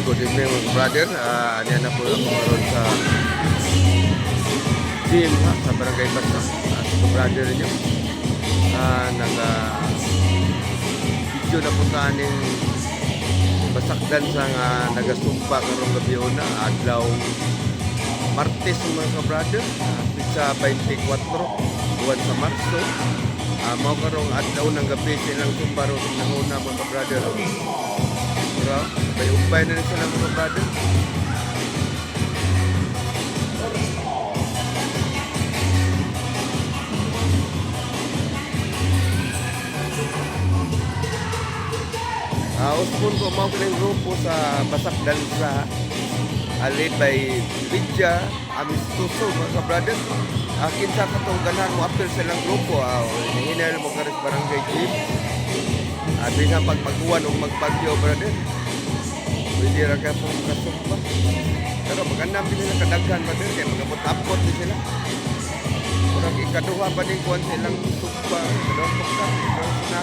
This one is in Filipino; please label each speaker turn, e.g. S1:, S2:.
S1: good evening mga brother. Aniyan na po ako ngayon sa gym sa Barangay Basta. Sa brother ninyo. Video na po taning basakdan sa nagasumpa karong gabi na adlaw Martes mga brother. Sa 24 buwan sa Marso. Mao karong adlaw ng gabi silang sumpa ron ng una mga brother. Pero umpay na rin sila mga brother. Uspon ko mga kilang grupo sa Basakdan sa led by Vidya Amistuso mga brother. Kinsa katong ganahan mo after silang grupo. Hinahil mo karis barangay gym. Bisa pag magkuhan o magbagyo brother. Pwede ra ka sa kasumpa. Pero magandang din nila kadaghan brother. Kaya magabot-apot din sila. Kurang ikaduha pa din kuhan silang sumpa. Kaduha pa ka. Kaduha pa